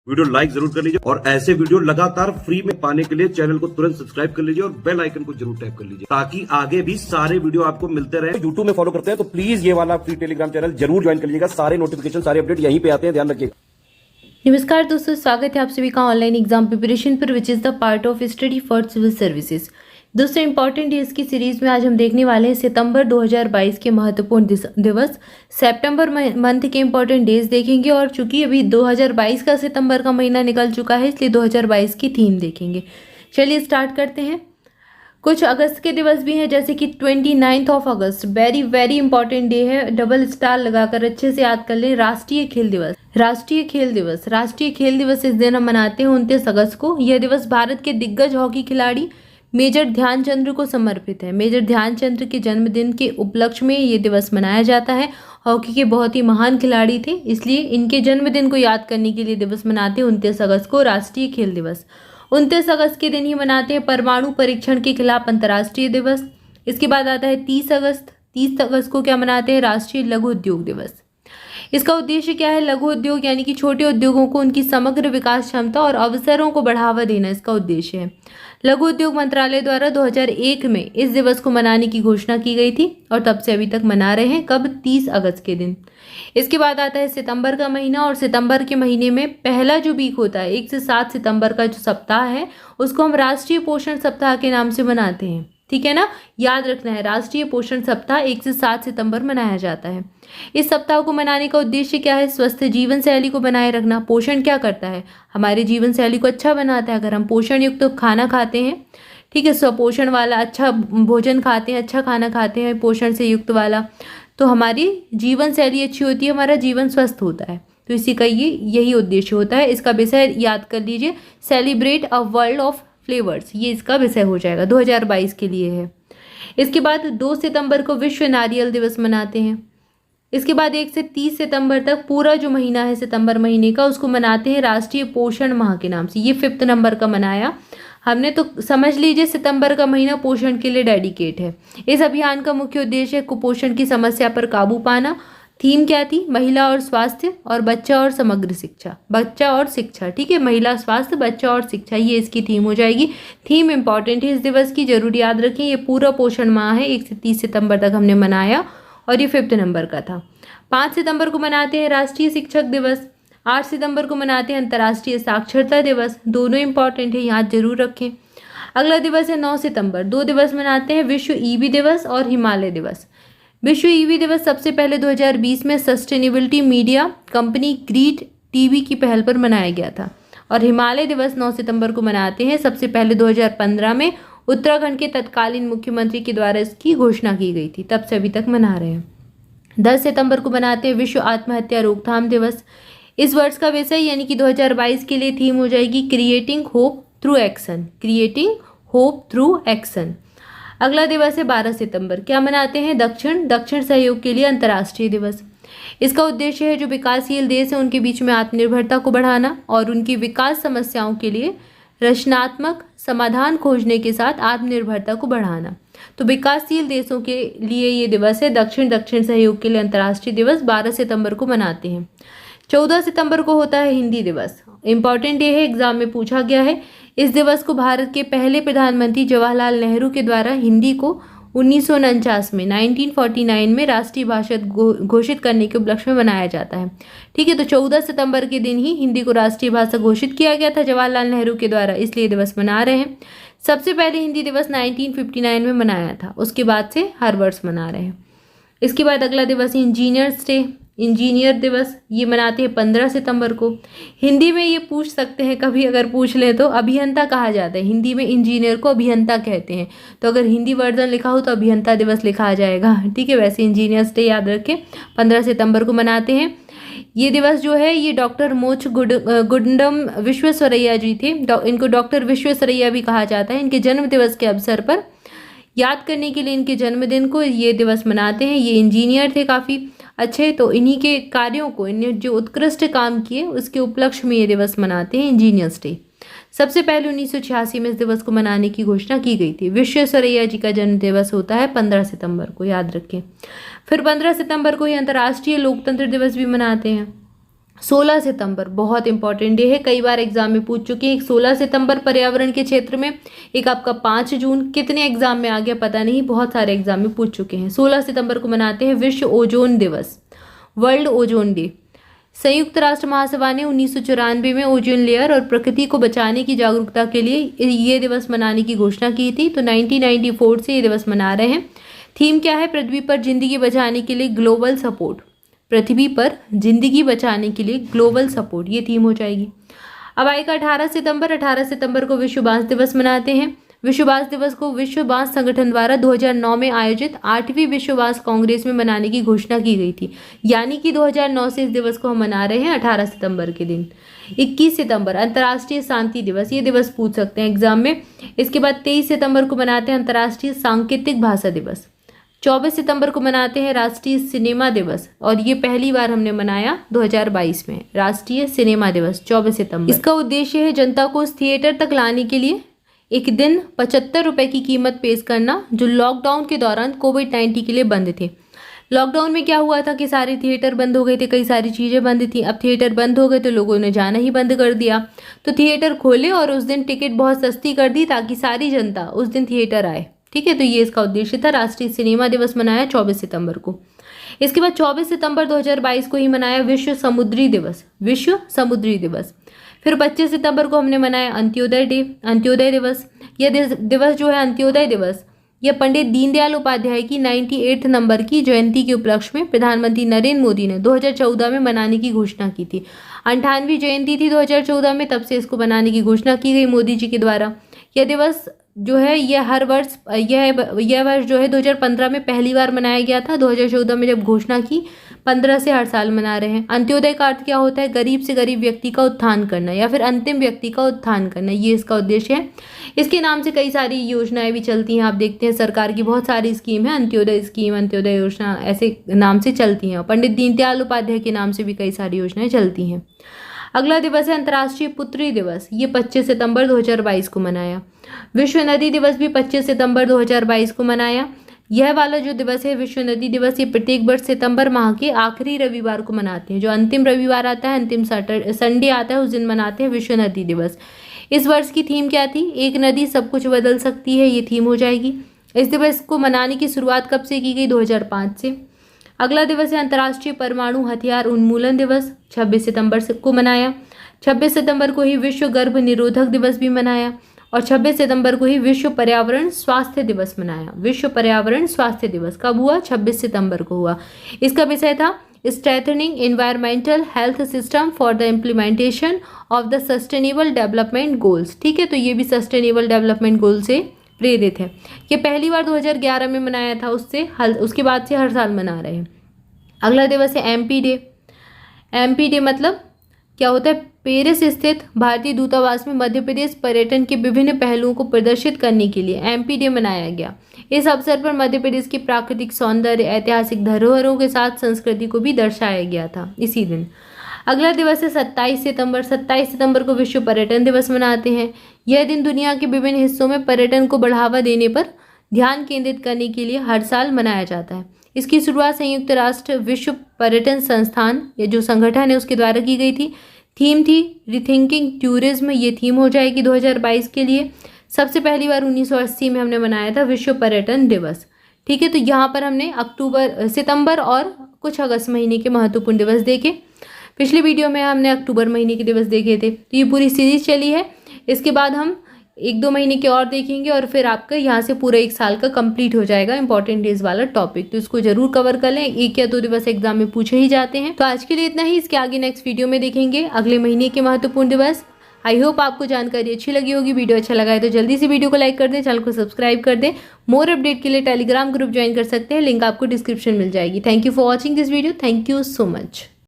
Video like जरूर कर लीजिए और ऐसे वीडियो लगातार फ्री में पाने के लिए चैनल को तुरंत सब्सक्राइब कर लीजिए और बेल आइकन को जरूर टैप कर लीजिए ताकि आगे भी सारे वीडियो आपको मिलते रहे। यूट्यूब में फॉलो करते हैं तो प्लीज ये वाला फ्री टेलीग्राम चैनल जरूर ज्वाइन कर लीजिएगा। सारे नोटिफिकेशन सारे अपडेट यहीं पे आते हैं, ध्यान रखिएगा। नमस्कार दोस्तों, स्वागत है आप सभी का ऑनलाइन एग्जाम प्रिपरेशन पर which is the part of study for civil services. दोस्तों, इंपॉर्टेंट डेज की सीरीज में आज हम देखने वाले हैं सितंबर 2022 के महत्वपूर्ण दिवस। सितंबर मंथ के इंपॉर्टेंट डेज देखेंगे और चूंकि अभी 2022 का सितंबर का महीना निकल चुका है इसलिए 2022 की थीम देखेंगे। चलिए स्टार्ट करते हैं। कुछ अगस्त के दिवस भी हैं, जैसे कि 29 of August very very important day है, डबल स्टार लगाकर अच्छे से याद कर लें। राष्ट्रीय खेल दिवस, राष्ट्रीय खेल दिवस, राष्ट्रीय खेल दिवस इस दिन हम मनाते हैं 29 अगस्त को। यह दिवस भारत के दिग्गज हॉकी खिलाड़ी मेजर ध्यानचंद्र को समर्पित है। मेजर ध्यानचंद्र के जन्मदिन के उपलक्ष्य में ये दिवस मनाया जाता है। हॉकी के बहुत ही महान खिलाड़ी थे, इसलिए इनके जन्मदिन को याद करने के लिए दिवस मनाते हैं 29 अगस्त को, राष्ट्रीय खेल दिवस। 29 अगस्त के दिन ही मनाते हैं परमाणु परीक्षण के खिलाफ अंतर्राष्ट्रीय दिवस। इसके बाद आता है 30 अगस्त। 30 अगस्त को क्या मनाते हैं? राष्ट्रीय लघु उद्योग दिवस। इसका उद्देश्य क्या है? लघु उद्योग यानी कि छोटे उद्योगों को उनकी समग्र विकास क्षमता और अवसरों को बढ़ावा देना इसका उद्देश्य है। लघु उद्योग मंत्रालय द्वारा 2001 में इस दिवस को मनाने की घोषणा की गई थी और तब से अभी तक मना रहे हैं। कब? 30 अगस्त के दिन। इसके बाद आता है सितंबर का महीना, और सितंबर के महीने में पहला जो वीक होता है 1 से 7 सितंबर का जो सप्ताह है उसको हम राष्ट्रीय पोषण सप्ताह के नाम से मनाते हैं। ठीक है ना, याद रखना है। राष्ट्रीय पोषण सप्ताह 1 से 7 सितंबर मनाया जाता है। इस सप्ताह को मनाने का उद्देश्य क्या है? स्वस्थ जीवन शैली को बनाए रखना। पोषण क्या करता है? हमारे जीवन शैली को अच्छा बनाता है। अगर हम पोषण युक्त तो खाना खाते हैं, ठीक है, स्वपोषण वाला अच्छा भोजन खाते हैं, अच्छा खाना खाते हैं पोषण से युक्त वाला, तो हमारी जीवन शैली अच्छी होती है, हमारा जीवन स्वस्थ होता है। तो इसी का यही उद्देश्य होता है। इसका विषय याद कर लीजिए, celebrate a world of flavours, ये इसका विषय हो जाएगा, 2022 के लिए है। इसके बाद 2 सितंबर को विश्व नारियल दिवस मनाते हैं। इसके बाद 1 से 30 सितंबर तक पूरा जो महीना है सितंबर महीने का उसको मनाते हैं राष्ट्रीय पोषण माह के नाम से। ये 5 नंबर का मनाया हमने, तो समझ लीजिए सितंबर का महीना पोषण के लिए डेडिकेट है। इस अभियान का मुख्य उद्देश्य है कुपोषण की समस्या पर काबू पाना। थीम क्या थी? महिला और स्वास्थ्य और बच्चा और समग्र शिक्षा, बच्चा और शिक्षा। ठीक है, महिला, स्वास्थ्य, बच्चा और शिक्षा, ये इसकी थीम हो जाएगी। थीम इंपॉर्टेंट है इस दिवस की, जरूर याद रखें। ये पूरा पोषण माह है, 1 से 30 सितंबर तक हमने मनाया और ये 5 नंबर का था। 5 सितंबर को मनाते हैं राष्ट्रीय शिक्षक दिवस। 8 सितंबर को मनाते हैं अंतर्राष्ट्रीय साक्षरता दिवस। दोनों इंपॉर्टेंट है, याद जरूर रखें। अगला दिवस है 9 सितंबर। 2 दिवस मनाते हैं, विश्व ईवी दिवस और हिमालय दिवस। विश्व ईवी दिवस सबसे पहले 2020 में सस्टेनेबिलिटी मीडिया कंपनी ग्रीड टीवी की पहल पर मनाया गया था, और हिमालय दिवस 9 सितंबर को मनाते हैं। सबसे पहले 2015 में उत्तराखंड के तत्कालीन मुख्यमंत्री के द्वारा इसकी घोषणा की गई थी, तब से अभी तक मना रहे हैं। 10 सितंबर को मनाते हैं विश्व आत्महत्या रोकथाम दिवस। इस वर्ष का विषय यानी कि 2022 के लिए थीम हो जाएगी creating hope through action, creating hope through action. अगला दिवस है 12 सितंबर। क्या मनाते हैं? दक्षिण सहयोग के लिए अंतर्राष्ट्रीय दिवस। इसका उद्देश्य है जो विकासशील देश है उनके बीच में आत्मनिर्भरता को बढ़ाना और उनकी विकास समस्याओं के लिए रचनात्मक समाधान खोजने के साथ आत्मनिर्भरता को बढ़ाना। तो विकासशील देशों के लिए ये दिवस है दक्षिण सहयोग के लिए अंतर्राष्ट्रीय दिवस। 12 सितंबर को मनाते हैं। 14 सितंबर को होता है हिंदी दिवस। इंपॉर्टेंट ये है, एग्जाम में पूछा गया है। इस दिवस को भारत के पहले प्रधानमंत्री जवाहरलाल नेहरू के द्वारा हिंदी को 1949 में 1949 में राष्ट्रीय भाषा घोषित करने के उपलक्ष्य में मनाया जाता है। ठीक है, तो 14 सितंबर के दिन ही हिंदी को राष्ट्रीय भाषा घोषित किया गया था जवाहरलाल नेहरू के द्वारा, इसलिए दिवस मना रहे हैं। सबसे पहले हिंदी दिवस 1959 में मनाया था, उसके बाद से हर वर्ष मना रहे हैं। इसके बाद अगला दिवस है इंजीनियर्स डे, इंजीनियर दिवस। ये मनाते हैं 15 सितंबर को। हिंदी में ये पूछ सकते हैं कभी, अगर पूछ ले तो अभियंता कहा जाता है, हिंदी में इंजीनियर को अभियंता कहते हैं, तो अगर हिंदी वर्जन लिखा हो तो अभियंता दिवस लिखा आ जाएगा। ठीक है, वैसे इंजीनियर्स डे याद रखें, 15 सितंबर को मनाते हैं। ये दिवस जो है ये डॉक्टर मोक्ष गुंडम विश्वेश्वरैया जी थे, इनको डॉक्टर विश्वेश्वरैया भी कहा जाता है। इनके जन्म दिवस के अवसर पर याद करने के लिए इनके जन्मदिन को ये दिवस मनाते हैं। ये इंजीनियर थे काफ़ी अच्छे, तो इन्हीं के कार्यों को, इन्हें जो उत्कृष्ट काम किए उसके उपलक्ष्य में ये दिवस मनाते हैं, इंजीनियर्स डे। सबसे पहले 1986 में इस दिवस को मनाने की घोषणा की गई थी। विश्वेश्वरैया जी का जन्म दिवस होता है 15 सितंबर को, याद रखें। फिर 15 सितंबर को ही अंतर्राष्ट्रीय लोकतंत्र दिवस भी मनाते हैं। 16 सितंबर बहुत इंपॉर्टेंट डे है, कई बार एग्जाम में पूछ चुके हैं। एक 16 सितंबर पर्यावरण के क्षेत्र में, एक आपका 5 जून, कितने एग्जाम में आ गया पता नहीं, बहुत सारे एग्जाम में पूछ चुके हैं। 16 सितंबर को मनाते हैं विश्व ओजोन दिवस, वर्ल्ड ओजोन डे। संयुक्त राष्ट्र महासभा ने 1994 में ओजोन लेयर और प्रकृति को बचाने की जागरूकता के लिए ये दिवस मनाने की घोषणा की थी। तो 1994 से ये दिवस मना रहे हैं। थीम क्या है? पृथ्वी पर जिंदगी बचाने के लिए ग्लोबल सपोर्ट, पृथ्वी पर जिंदगी बचाने के लिए ग्लोबल सपोर्ट, ये थीम हो जाएगी। अब आएगा 18 सितंबर। 18 सितंबर को विश्व बांस दिवस मनाते हैं। विश्व बांस दिवस को विश्व बांस संगठन द्वारा 2009 में आयोजित 8वीं विश्व बांस कांग्रेस में मनाने की घोषणा की गई थी, यानी कि 2009 से इस दिवस को हम मना रहे हैं 18 सितंबर के दिन। 21 सितंबर अंतर्राष्ट्रीय शांति दिवस, ये दिवस पूछ सकते हैं एग्जाम में। इसके बाद 23 सितंबर को मनाते हैं अंतर्राष्ट्रीय सांकेतिक भाषा दिवस। 24 सितंबर को मनाते हैं राष्ट्रीय सिनेमा दिवस, और ये पहली बार हमने मनाया 2022 में, राष्ट्रीय सिनेमा दिवस 24 सितंबर। इसका उद्देश्य है जनता को उस थिएटर तक लाने के लिए एक दिन 75 रुपए की कीमत पेश करना, जो लॉकडाउन के दौरान कोविड-19 के लिए बंद थे। लॉकडाउन में क्या हुआ था कि सारे थिएटर बंद हो गए थे, कई सारी चीज़ें बंद थी। अब थिएटर बंद हो गए तो लोगों ने जाना ही बंद कर दिया, तो थिएटर खोले और उस दिन टिकट बहुत सस्ती कर दी ताकि सारी जनता उस दिन थिएटर आए। ठीक है, तो ये इसका उद्देश्य था। राष्ट्रीय सिनेमा दिवस मनाया 24 सितंबर को। इसके बाद 24 सितंबर 2022 को ही मनाया विश्व समुद्री दिवस, विश्व समुद्री दिवस। फिर 25 सितंबर को हमने मनाया अंत्योदय डे, अंत्योदय दिवस। यह दिवस जो है अंत्योदय दिवस, यह पंडित दीनदयाल उपाध्याय की 98 नंबर की जयंती के उपलक्ष्य में प्रधानमंत्री नरेंद्र मोदी ने 2014 में मनाने की घोषणा की थी। 98वीं जयंती थी 2014 में, तब से इसको मनाने की घोषणा की गई मोदी जी के द्वारा। यह दिवस जो है यह हर वर्ष, यह वर्ष जो है 2015 में पहली बार मनाया गया था। 2014 में जब घोषणा की, 15 से हर साल मना रहे हैं। अंत्योदय का अर्थ क्या होता है? गरीब से गरीब व्यक्ति का उत्थान करना या फिर अंतिम व्यक्ति का उत्थान करना, ये इसका उद्देश्य है। इसके नाम से कई सारी योजनाएं भी चलती हैं, आप देखते हैं सरकार की बहुत सारी स्कीम है, अंत्योदय स्कीम, अंत्योदय योजना, ऐसे नाम से चलती हैं। पंडित दीनदयाल उपाध्याय के नाम से भी कई सारी योजनाएं चलती हैं। अगला दिवस है अंतर्राष्ट्रीय पुत्री दिवस, ये 25 सितंबर 2022 को मनाया। विश्व नदी दिवस भी 25 सितंबर 2022 को मनाया। यह वाला जो दिवस है विश्व नदी दिवस, ये प्रत्येक वर्ष सितंबर माह के आखिरी रविवार को मनाते हैं। जो अंतिम रविवार आता है, अंतिम संडे आता है, उस दिन मनाते हैं विश्व नदी दिवस। इस वर्ष की थीम क्या थी? एक नदी सब कुछ बदल सकती है, ये थीम हो जाएगी। इस दिवस को मनाने की शुरुआत कब से की गई? 2005 से। अगला दिवस है अंतर्राष्ट्रीय परमाणु हथियार उन्मूलन दिवस, 26 सितंबर को मनाया। 26 सितंबर को ही विश्व गर्भ निरोधक दिवस भी मनाया, और 26 सितंबर को ही विश्व पर्यावरण स्वास्थ्य दिवस मनाया। विश्व पर्यावरण स्वास्थ्य दिवस कब हुआ? 26 सितंबर को हुआ। इसका विषय था strengthening environmental health system for the implementation of the sustainable development goals. ठीक है, तो ये भी सस्टेनेबल डेवलपमेंट गोल से प्रेरित है। ये पहली बार 2011 में मनाया था, उसके बाद से हर साल मना रहे हैं। अगला दिवस है एमपी डे। एमपी डे मतलब क्या होता है? पेरिस स्थित भारतीय दूतावास में मध्य प्रदेश पर्यटन के विभिन्न पहलुओं को प्रदर्शित करने के लिए एमपी डे मनाया गया। इस अवसर पर मध्य प्रदेश के प्राकृतिक सौंदर्य, ऐतिहासिक धरोहरों के साथ संस्कृति को भी दर्शाया गया था इसी दिन। अगला दिवस है 27 सितंबर। 27 सितंबर को विश्व पर्यटन दिवस मनाते हैं। यह दिन दुनिया के विभिन्न हिस्सों में पर्यटन को बढ़ावा देने पर ध्यान केंद्रित करने के लिए हर साल मनाया जाता है। इसकी शुरुआत संयुक्त राष्ट्र विश्व पर्यटन संस्थान, ये जो संगठन है, उसके द्वारा की गई थी। थीम थी रिथिंकिंग टूरिज्म, ये थीम हो जाएगी 2022 के लिए। सबसे पहली बार 1980 में हमने मनाया था विश्व पर्यटन दिवस। ठीक है, तो यहाँ पर हमने सितंबर और कुछ अगस्त महीने के महत्वपूर्ण दिवस देखे। पिछले वीडियो में हमने अक्टूबर महीने के दिवस देखे थे। तो ये पूरी सीरीज चली है। इसके बाद हम 1-2 महीने के और देखेंगे, और फिर आपका यहाँ से पूरा 1 साल का कंप्लीट हो जाएगा इंपॉर्टेंट डेज वाला टॉपिक। तो इसको जरूर कवर कर लें, 1 या 2 दिवस एग्जाम में पूछे ही जाते हैं। तो आज के लिए इतना ही। इसके आगे नेक्स्ट वीडियो में देखेंगे अगले महीने के महत्वपूर्ण दिवस। आई होप आपको जानकारी अच्छी लगी होगी। वीडियो अच्छा लगा है तो जल्दी से वीडियो को लाइक कर दें, चैनल को सब्सक्राइब कर दें। मोर अपडेट के लिए टेलीग्राम ग्रुप ज्वाइन कर सकते हैं, लिंक आपको डिस्क्रिप्शन मिल जाएगी। Thank you for watching this video. Thank you so much.